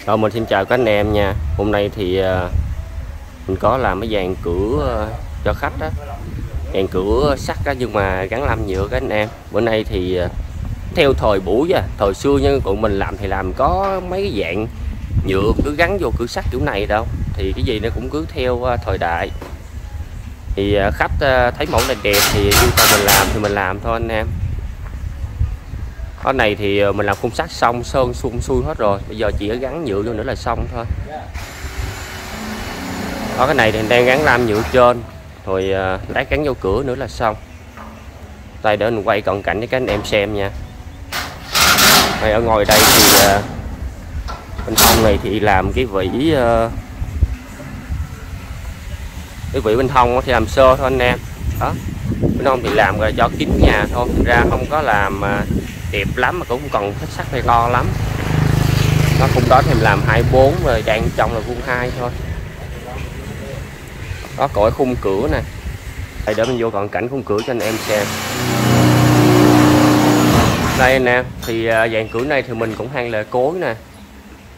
Rồi mình xin chào các anh em nha. Hôm nay thì mình có làm cái dàn cửa cho khách á, dàn cửa sắt á, nhưng mà gắn lam nhựa các anh em. Bữa nay thì theo thời buổi thời xưa nha, tụi mình làm thì làm có mấy cái dạng nhựa cứ gắn vô cửa sắt kiểu này đâu, thì cái gì nó cũng cứ theo thời đại. Thì khách thấy mẫu này đẹp thì yêu cầu mình làm thì mình làm thôi anh em. Cái này thì mình làm khung sắt xong, sơn xuôi hết rồi, bây giờ chỉ có gắn nhựa vô nữa là xong thôi. Đó, cái này thì đang gắn lam nhựa trên, rồi lát gắn vô cửa nữa là xong. Đây để mình quay cận cảnh cho các anh em xem nha. Đây, ở ngoài đây thì bên hông này thì làm cái vỉ bên hông thì làm sơ thôi anh em. Đó, bên hông thì làm rồi cho kín nhà thôi, ra không có làm đẹp lắm mà cũng không cần thích sắc hay to lắm. Nó khung đó thì mình làm 24 rồi, đang trong là vuông 2 thôi. Đó, cõi khung cửa nè. Đây để mình vô cận cảnh khung cửa cho anh em xem. Đây nè, thì dàn cửa này thì mình cũng hang lề cối nè.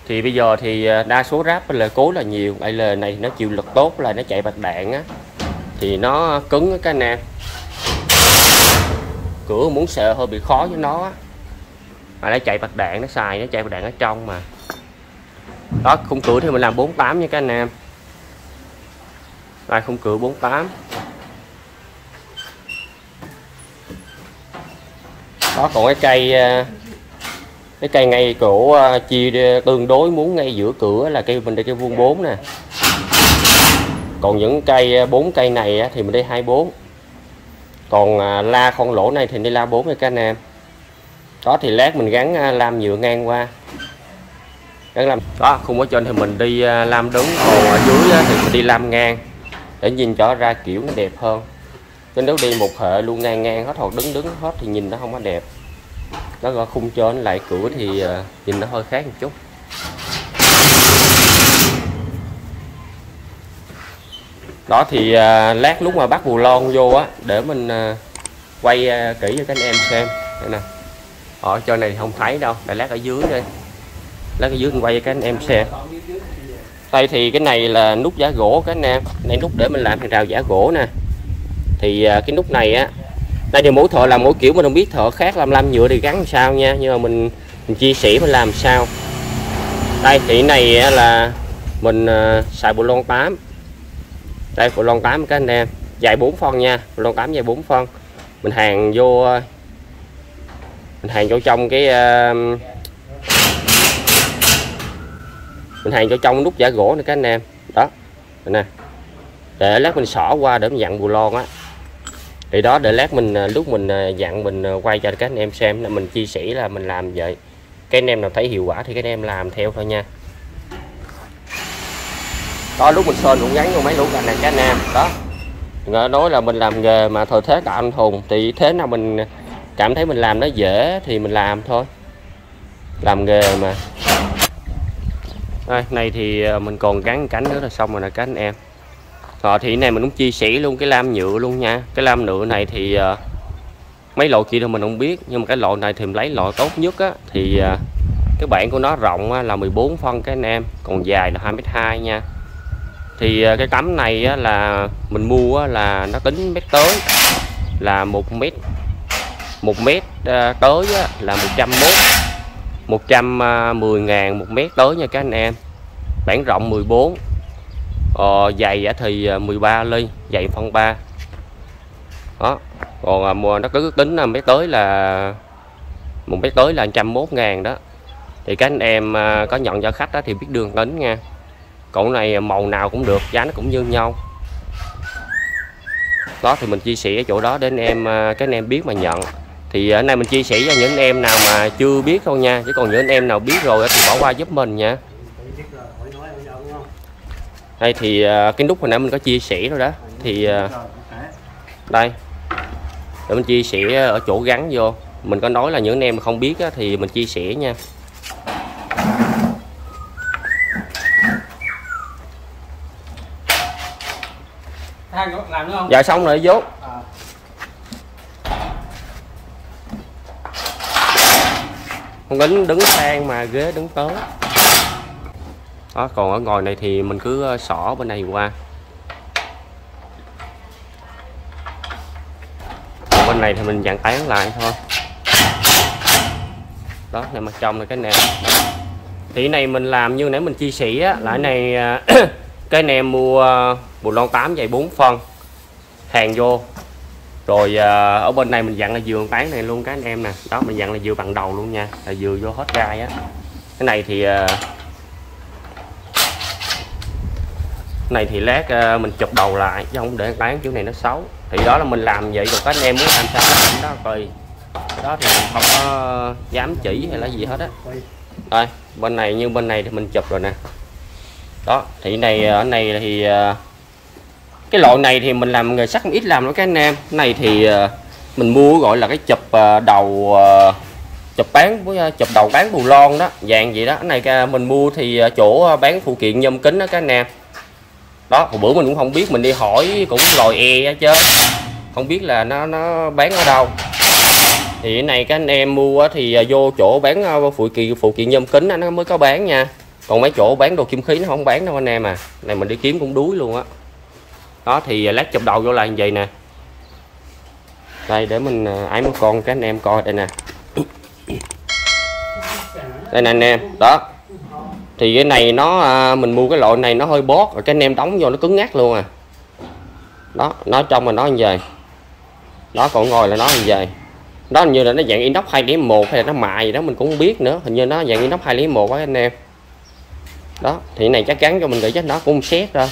Thì bây giờ thì đa số ráp lề cối là nhiều. Đây lề này thì nó chịu lực tốt, là nó chạy bạc đạn á, thì nó cứng á các anh em. Cửa muốn sợ hơi bị khó với nó á. Mà nó chạy bạc đạn, nó xài nó chạy bạc đạn ở trong mà. Đó, khung cửa thì mình làm 48 nha các anh em. Đây khung cửa 48. Đó, còn cái cây ngay cổ chia tương đối muốn ngay giữa cửa là cây mình đây cây vuông 4 nè. Còn những cây 4 cây này thì mình đây 24. Còn la con lỗ này thì đi la 4 nha các anh em. Đó, thì lát mình gắn lam nhựa ngang qua. Gắn lam. Đó, khung ở trên thì mình đi lam đứng, còn ở dưới thì mình đi lam ngang để nhìn cho ra kiểu nó đẹp hơn. Chứ nếu đi một hệ luôn ngang hết hoặc đứng hết thì nhìn nó không có đẹp. Nó gọi khung trên lại cửa thì nhìn nó hơi khác một chút. Đó thì lát lúc mà bắt bù lon vô á, để mình quay kỹ cho các anh em xem. Đây nè, ở trên này thì không thấy đâu, để lát ở dưới đây, lát ở dưới mình quay cho các anh em xem. Đây thì cái này là nút giả gỗ các anh em, này nút để mình làm hàng rào giả gỗ nè. Thì cái nút này á, đây thì mỗi thợ làm mỗi kiểu, mình không biết thợ khác làm nhựa thì gắn làm sao nha, nhưng mà mình chia sẻ mình làm sao. Đây thì cái này là mình xài bộ lon 8. Đây bộ lon 8 các anh em, dài 4 phân nha, bộ lon 8 dài 4 phân. Mình hàng vô trong cái mình hàng vô trong nút giả gỗ này các anh em. Đó nè, để lát mình xỏ qua để mình dặn bù lon á. Thì đó, để lát mình lúc mình dặn mình quay cho các anh em xem, là mình chia sẻ là mình làm vậy. Cái anh em nào thấy hiệu quả thì các anh em làm theo thôi nha. Đó, lúc mình sơn cũng gắn vô mấy lỗ gạch này các anh em. Đó, nói là mình làm nghề mà thời thế tạo anh hùng, thì thế nào mình cảm thấy mình làm nó dễ thì mình làm thôi, làm nghề mà. Đây, này thì mình còn gắn cánh nữa là xong rồi nè các anh em. Rồi thì này mình cũng chia sẻ luôn cái lam nhựa luôn nha. Cái lam nhựa này thì mấy loại kia thì mình không biết, nhưng mà cái loại này thì mình lấy loại tốt nhất á. Thì cái bản của nó rộng là 14 phân các anh em, còn dài là 2m2 nha. Thì cái tấm này á, là mình mua là nó tính mét tới là 1m tới á, là 110.000 một mét tới nha các anh em. Bản rộng 14, dày thì 13 ly, dày phân 3. Đó, còn nó cứ tính là mét tới là 1m tới là 101.000 đó. Thì các anh em có nhận cho khách đó thì biết đường tính nha. Còn này màu nào cũng được, giá nó cũng như nhau. Đó thì mình chia sẻ ở chỗ đó để các anh em biết mà nhận. Thì ở đây mình chia sẻ cho những anh em nào mà chưa biết thôi nha, chứ còn những anh em nào biết rồi thì bỏ qua giúp mình nha. Đây thì cái nút hồi nãy mình có chia sẻ rồi đó. Thì đây để mình chia sẻ ở chỗ gắn vô. Mình có nói là những anh em mà không biết thì mình chia sẻ nha. Làm nữa không? Dạ xong rồi vô. Không đứng thang mà ghế đứng tới. Đó, còn ở ngồi này thì mình cứ xỏ bên này qua. Còn bên này thì mình dặn tán lại thôi. Đó, này mặt trong là cái nèm. Thì cái này mình làm như nãy mình chia sẻ á, là cái này cái nèm mua bù lon 8 dày 4 phân hàng vô. Rồi ở bên này mình dặn là dừa tán này luôn các anh em nè. Đó, mình dặn là dừa bằng đầu luôn nha, là dừa vô hết gai á. Cái này thì lát mình chụp đầu lại chứ không để tán kiểu này nó xấu. Thì đó là mình làm vậy, còn các anh em muốn làm sao làm đó tùy. Đó thì mình không có dám chỉ hay là gì hết á. Rồi bên này, như bên này thì mình chụp rồi nè. Đó thì này ở này thì cái loại này thì mình làm nghề sắt ít làm đó các anh em. Cái này thì mình mua gọi là cái chụp đầu chụp bán với chụp đầu bán bù lon đó, dạng vậy đó. Cái này mình mua thì chỗ bán phụ kiện nhôm kính đó các anh em. Đó, hồi bữa mình cũng không biết, mình đi hỏi cũng lòi e chứ không biết là nó bán ở đâu. Thì cái này các anh em mua thì vô chỗ bán phụ kiện nhôm kính nó mới có bán nha. Còn mấy chỗ bán đồ kim khí nó không bán đâu anh em à. Này mình đi kiếm cũng đuối luôn á. Đó thì lát chụp đầu vô là như vậy nè. Đây để mình ái mấy con các anh em coi đây nè. Đây nè anh em. Đó. Thì cái này nó mình mua cái loại này nó hơi bót, rồi cái anh em đóng vô nó cứng ngắt luôn à. Đó, nó trong mà nó như vậy. Đó, còn ngồi là nó như vậy. Đó hình như là nó dạng inox 201 hay là nó mài gì đó mình cũng không biết nữa, hình như nó dạng inox 201 á anh em. Đó thì cái này chắc chắn cho mình nghĩ chắc nó cũng xét rồi.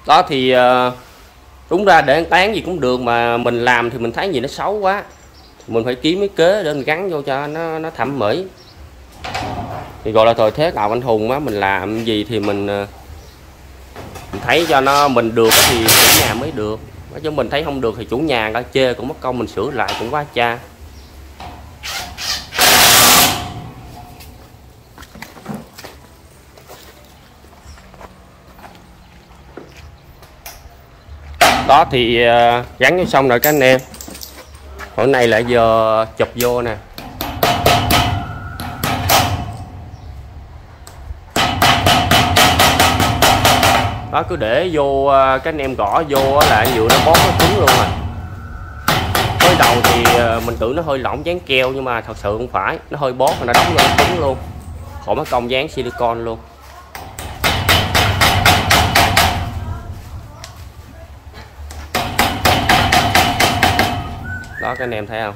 Đó thì đúng ra để tán gì cũng được, mà mình làm thì mình thấy gì nó xấu quá, mình phải kiếm cái kế để mình gắn vô cho nó thẩm mỹ. Thì gọi là thời thế Đào Anh Hùng á, mình làm gì thì mình thấy cho nó mình được thì chủ nhà mới được, chứ mình thấy không được thì chủ nhà đã chê cũng mất công mình sửa lại cũng quá cha. Đó thì gắn vô xong rồi các anh em. Hôm nay lại giờ chụp vô nè. Đó cứ để vô các anh em gõ vô là vừa nó bóp nó cứng luôn rồi. Mới đầu thì mình tưởng nó hơi lỏng dán keo, nhưng mà thật sự không phải, nó hơi bóp mà nó đóng vô nó cứng luôn, khỏi mất công dán silicon luôn. Đó các anh em thấy không.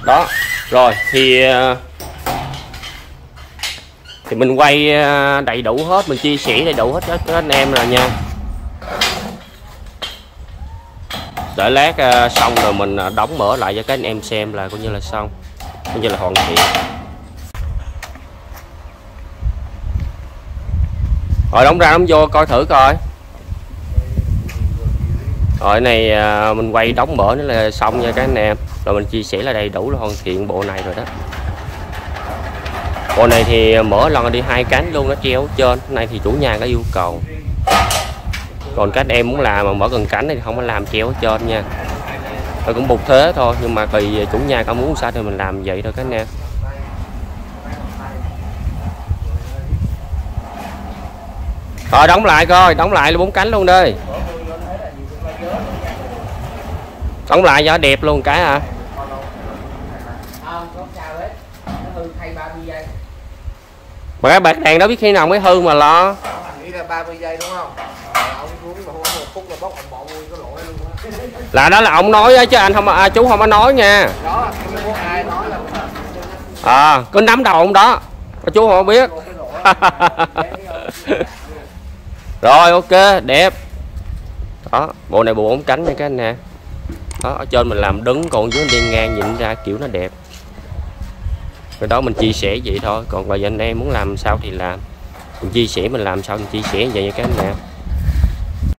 Đó rồi thì mình quay đầy đủ hết, mình chia sẻ đầy đủ hết cho các anh em rồi nha. Để lát xong rồi mình đóng mở lại cho các anh em xem là coi như là xong, coi như là hoàn thiện. Rồi đóng ra đóng vô coi thử coi. Rồi này mình quay đóng mở nữa là xong nha các anh em. Rồi mình chia sẻ là đầy đủ là hoàn thiện bộ này rồi đó. Bộ này thì mở lần đi 2 cánh luôn, nó treo ở trên. Cái này thì chủ nhà có yêu cầu. Còn các anh em muốn làm mà mở gần cánh thì không có làm treo ở trên nha. Tôi cũng bục thế thôi, nhưng mà tùy chủ nhà có muốn sao thì mình làm vậy thôi các anh em. Rồi đóng lại coi, đóng lại là 4 cánh luôn đi. Đóng lại cho đẹp luôn cái hả? Mà các bạn đèn đó biết khi nào mới hư mà lo. Nghĩ là 30 giây đúng không? Ông xuống một phút là bóc bộ cái lỗ luôn á. Là đó là ông nói á chứ anh không, chú không có nói nha. Cứ nắm đầu ông đó, chú không biết. Rồi ok, đẹp. Đó, bộ này bộ 4 cánh nha các anh nè. Đó, ở trên mình làm đứng, còn dưới đi ngang nhìn ra kiểu nó đẹp. Cái đó mình chia sẻ vậy thôi, còn bây giờ anh em muốn làm sao thì làm. Mình chia sẻ mình làm sao mình chia sẻ vậy nha các anh nè.